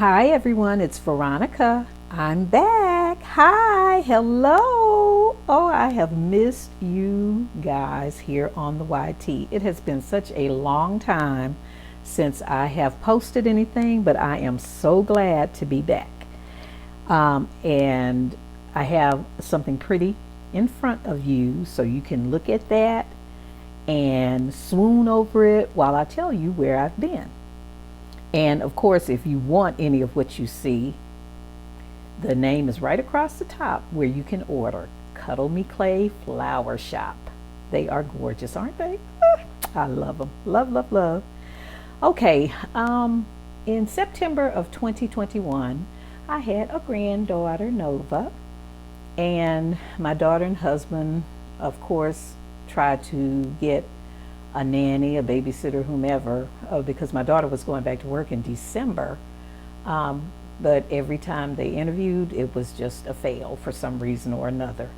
Hi everyone, it's Veronica. I'm back. Hi, hello. Oh, I have missed you guys here on the YT. It has been such a long time since I have posted anything, but I am so glad to be back. And I have something pretty in front of you so you can look at that and swoon over it while I tell you where I've been. And of course, if you want any of what you see, the name is right across the top where you can order. Cuddle Me Clay Flower Shop. They are gorgeous, aren't they? I love them. Love, love, love. Okay, in September of 2021, I had a granddaughter, Nova, and my daughter and husband, of course, tried to get a nanny, a babysitter, whomever, because my daughter was going back to work in December. But every time they interviewed, it was just a fail for some reason or another.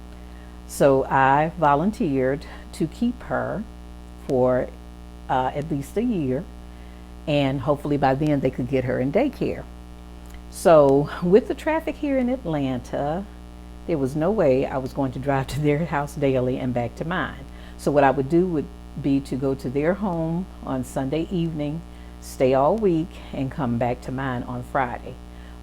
So I volunteered to keep her for at least a year, and hopefully by then they could get her in daycare. So with the traffic here in Atlanta, there was no way I was going to drive to their house daily and back to mine. So what I would do would be to go to their home on Sunday evening, stay all week, and come back to mine on Friday.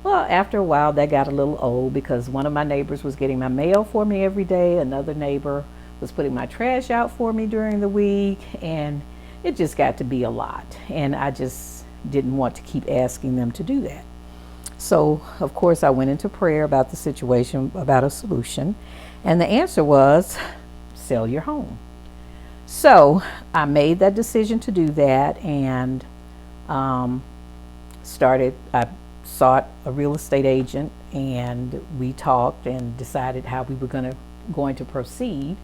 Well, after a while, that got a little old because one of my neighbors was getting my mail for me every day. Another neighbor was putting my trash out for me during the week, and it just got to be a lot. And I just didn't want to keep asking them to do that. So, of course, I went into prayer about the situation, about a solution, and the answer was sell your home. So I made that decision to do that, and I sought a real estate agent, and we talked and decided how we were going to proceed.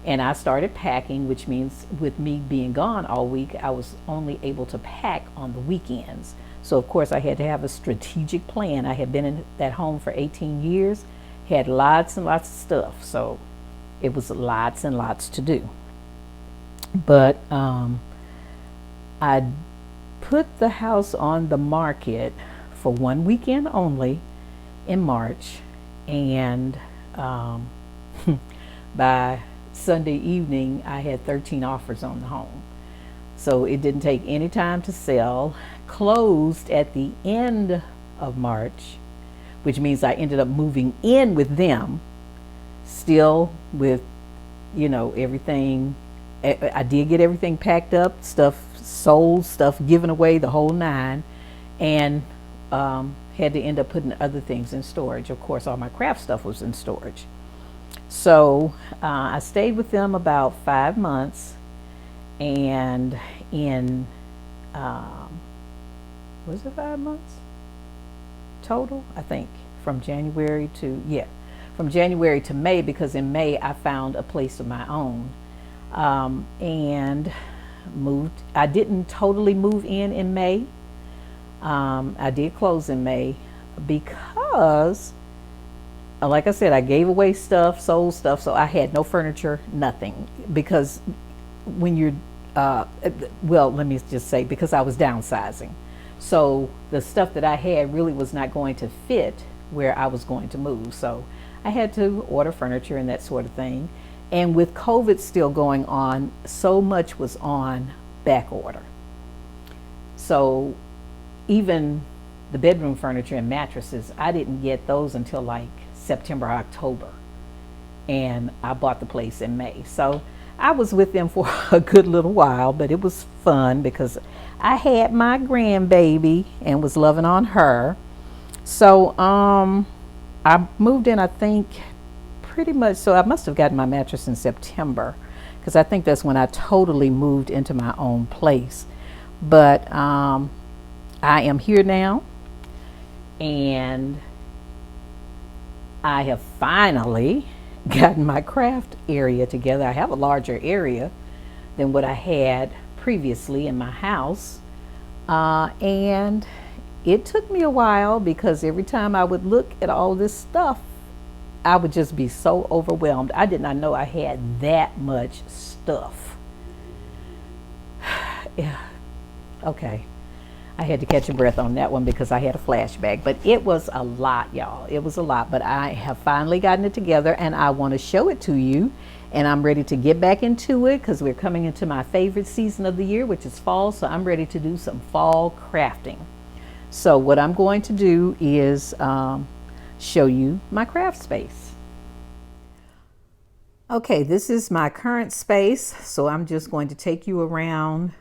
And I started packing, which means with me being gone all week, I was only able to pack on the weekends. So of course I had to have a strategic plan. I had been in that home for 18 years, had lots and lots of stuff. So it was lots and lots to do. But I put the house on the market for one weekend only in March, and by Sunday evening I had 13 offers on the home. So it didn't take any time to sell. Closed at the end of March, which means I ended up moving in with them, still with, everything. I did get everything packed up, stuff sold, stuff given away, the whole nine, and had to end up putting other things in storage. Of course, all my craft stuff was in storage. So I stayed with them about 5 months, and in, was it 5 months total? I think from January to May, because in May I found a place of my own. And moved. I didn't totally move in May. I did close in May because, like I said, I gave away stuff, sold stuff, so I had no furniture, nothing. Because when you're, well, let me just say, because I was downsizing. So the stuff that I had really was not going to fit where I was going to move. So I had to order furniture and that sort of thing. And with COVID still going on, so much was on back order. So even the bedroom furniture and mattresses, I didn't get those until like September, October. And I bought the place in May. So I was with them for a good little while, but it was fun because I had my grandbaby and was loving on her. So I moved in, I think, pretty much, so I must have gotten my mattress in September, because I think that's when I totally moved into my own place. But I am here now, and I have finally gotten my craft area together. I have a larger area than what I had previously in my house, and it took me a while because every time I would look at all this stuff, I would just be so overwhelmed. I did not know I had that much stuff. Yeah. Okay. I had to catch a breath on that one because I had a flashback. But it was a lot, y'all. It was a lot. But I have finally gotten it together, and I want to show it to you. And I'm ready to get back into it because we're coming into my favorite season of the year, which is fall. So I'm ready to do some fall crafting. So what I'm going to do is show you my craft space. Okay, this is my current space. So I'm just going to take you around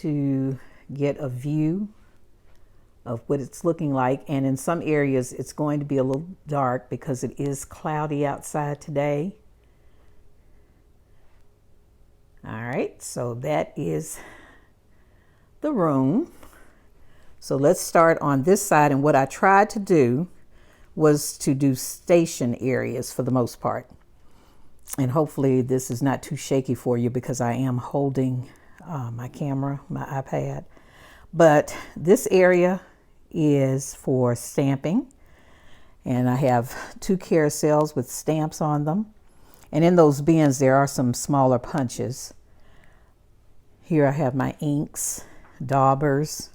to get a view of what it's looking like. And in some areas, it's going to be a little dark because it is cloudy outside today. All right, so that is the room. So let's start on this side. And what I tried to do was to do station areas for the most part. And hopefully this is not too shaky for you because I am holding my camera, my iPad. But this area is for stamping. And I have 2 carousels with stamps on them. And in those bins, there are some smaller punches. Here I have my inks, daubers.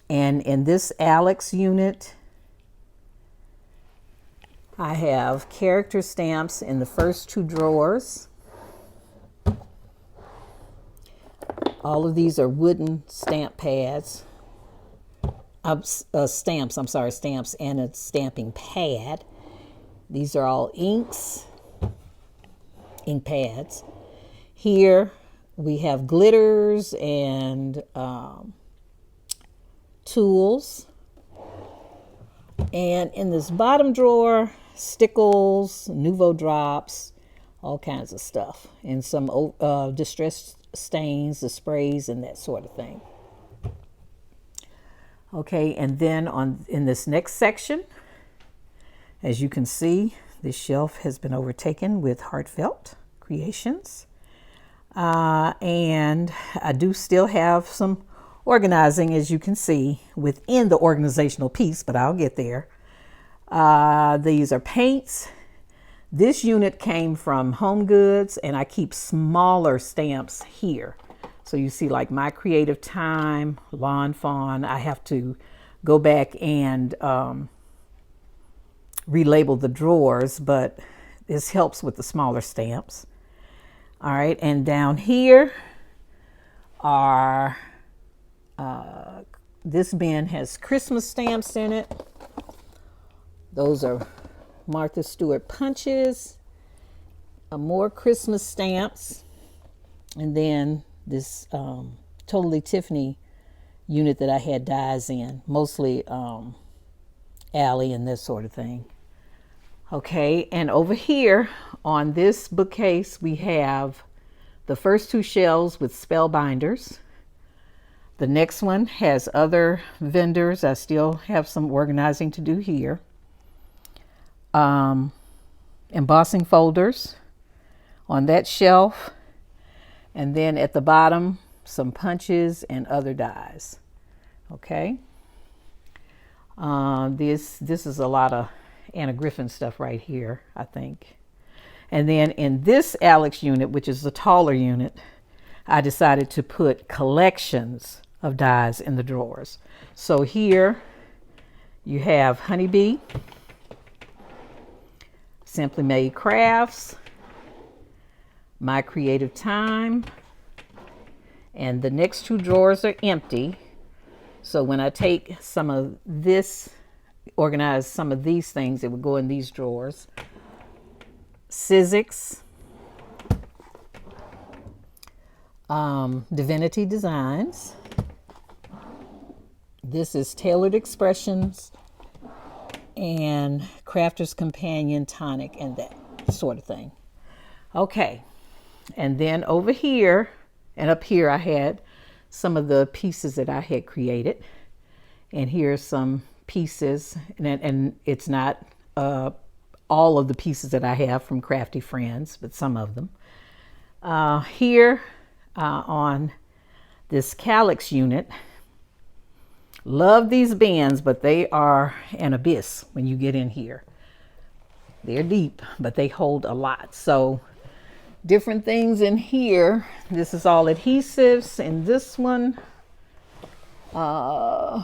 And in this Alex unit, I have character stamps in the first 2 drawers. All of these are wooden stamp pads. Stamps and a stamping pad. These are all inks. Ink pads. Here we have glitters and tools. And in this bottom drawer, stickles, Nouveau drops, all kinds of stuff. And some distress stains, the sprays, and that sort of thing. Okay, and then in this next section, as you can see, this shelf has been overtaken with heartfelt creations. And I do still have some organizing, as you can see, within the organizational piece, but I'll get there. These are paints. This unit came from Home Goods, and I keep smaller stamps here. So you see, like My Creative Time, Lawn Fawn, I have to go back and relabel the drawers, but this helps with the smaller stamps. All right, and down here are, this bin has Christmas stamps in it. Those are Martha Stewart punches, more Christmas stamps, and then this Totally Tiffany unit that I had dies in, mostly alley and this sort of thing. Okay, and over here on this bookcase, we have the first 2 shelves with spellbinders. The next one has other vendors. I still have some organizing to do here. Embossing folders on that shelf. And then at the bottom, some punches and other dies. Okay. This is a lot of Anna Griffin stuff right here, I think. And then in this Alex unit, which is the taller unit, I decided to put collections of dies in the drawers. So here you have Honeybee, Simply Made Crafts, My Creative Time, and the next 2 drawers are empty. So when I take some of this, organize some of these things, it would go in these drawers. Sizzix, Divinity Designs. This is Tailored Expressions and Crafter's Companion Tonic and that sort of thing. Okay, and then over here and up here I had some of the pieces that I had created. And here's some pieces, and it's not all of the pieces that I have from Crafty Friends, but some of them. Here on this Calyx unit, love these bins, but they are an abyss when you get in here. They're deep, but they hold a lot. So different things in here. This is all adhesives in this one. Uh,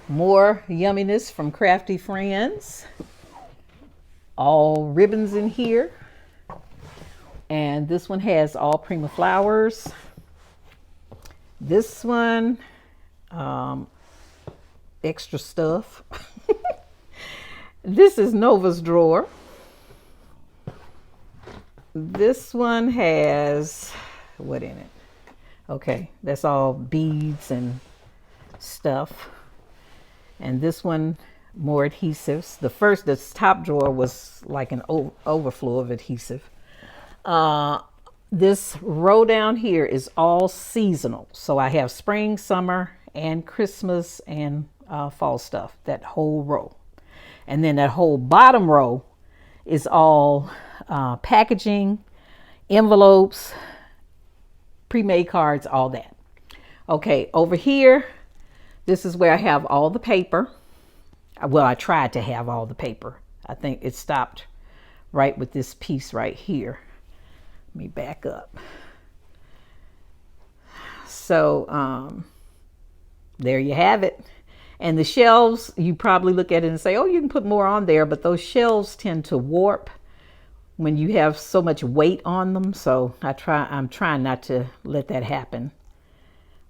More yumminess from Crafty Friends. All ribbons in here. And this one has all Prima flowers. This one, extra stuff. This is Nova's drawer. This one has what in it? Okay, that's all beads and stuff. And this one, more adhesives. This top drawer was like an overflow of adhesive. This row down here is all seasonal. So I have spring, summer, and Christmas and fall stuff, that whole row. And then that whole bottom row is all packaging, envelopes, pre-made cards, all that. Okay, over here, this is where I have all the paper. Well, I tried to have all the paper. I think it stopped right with this piece right here. Let me back up. So there you have it. And the shelves, you probably look at it and say, oh, you can put more on there, but those shelves tend to warp when you have so much weight on them. So I'm trying not to let that happen.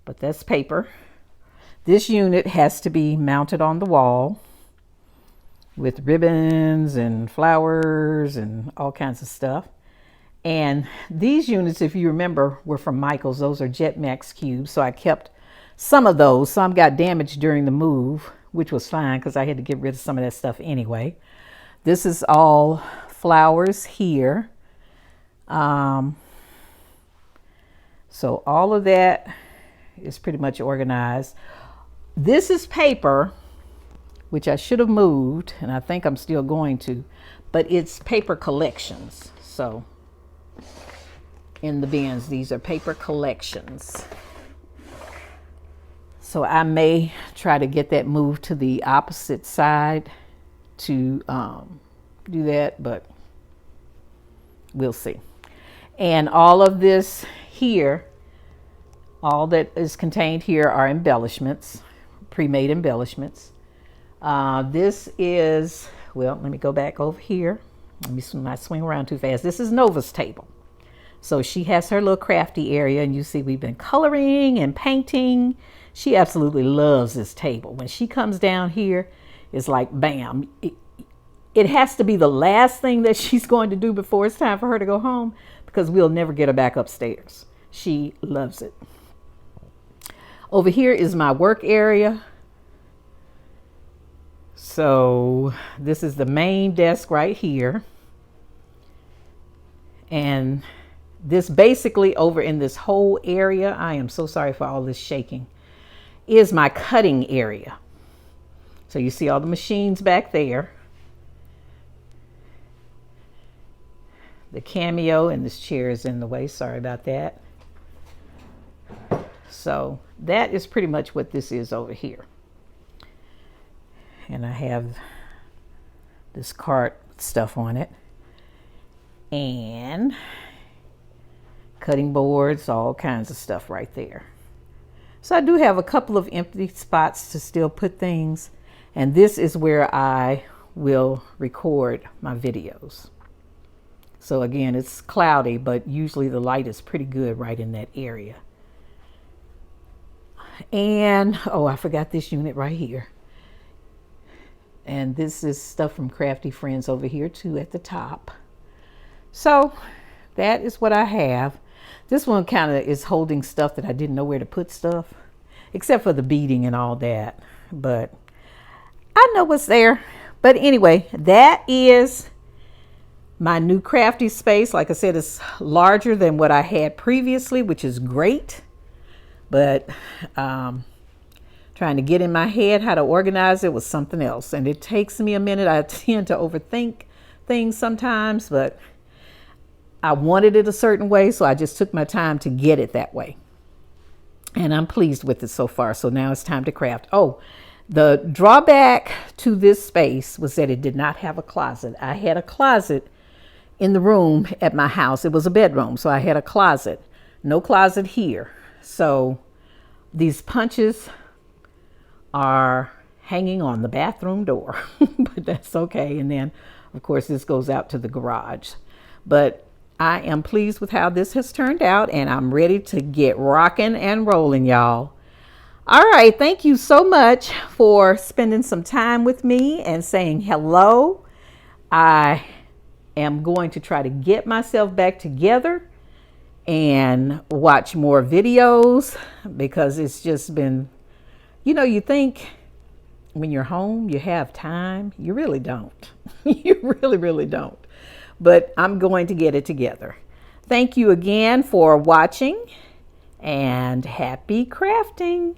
But that's paper. This unit has to be mounted on the wall with ribbons and flowers and all kinds of stuff. And these units, if you remember, were from Michael's. Those are Jetmax cubes. So I kept some of those. Some got damaged during the move, which was fine because I had to get rid of some of that stuff anyway. This is all flowers here. So all of that is pretty much organized. This is paper, which I should have moved, and I think I'm still going to, but it's paper collections. So in the bins, these are paper collections. So I may try to get that moved to the opposite side to do that, but we'll see. And all of this here, all that is contained here are embellishments, pre-made embellishments. This is, well, let me go back over here. Let me not swing around too fast. This is Nova's table. So she has her little crafty area, and you see we've been coloring and painting. She absolutely loves this table. When she comes down here, it's like, bam. It has to be the last thing that she's going to do before it's time for her to go home, because we'll never get her back upstairs. She loves it. Over here is my work area. So this is the main desk right here. And this basically over in this whole area, I am so sorry for all this shaking, is my cutting area. So you see all the machines back there. The Cameo, and this chair is in the way, sorry about that. So that is pretty much what this is over here. And I have this cart with stuff on it. And cutting boards, all kinds of stuff right there. So I do have a couple of empty spots to still put things. And this is where I will record my videos. So again, it's cloudy, but usually the light is pretty good right in that area. And, oh, I forgot this unit right here. And this is stuff from Crafty Friends over here too at the top. So that is what I have. This one kind of is holding stuff that I didn't know where to put stuff, except for the beading and all that. But I know what's there. But anyway, that is my new crafty space. Like I said, it's larger than what I had previously, which is great. But trying to get in my head how to organize it was something else. And it takes me a minute. I tend to overthink things sometimes, but I wanted it a certain way, so I just took my time to get it that way. And I'm pleased with it so far. So now it's time to craft. Oh, the drawback to this space was that it did not have a closet. I had a closet in the room at my house. It was a bedroom, so I had a closet. No closet here. So These punches are hanging on the bathroom door, but that's okay. And then, of course, this goes out to the garage. But I am pleased with how this has turned out, and I'm ready to get rocking and rolling, y'all. All right, thank you so much for spending some time with me and saying hello. I am going to try to get myself back together and watch more videos, because it's just been, you think when you're home you have time. You really don't. You really, really don't. But I'm going to get it together. Thank you again for watching, and happy crafting.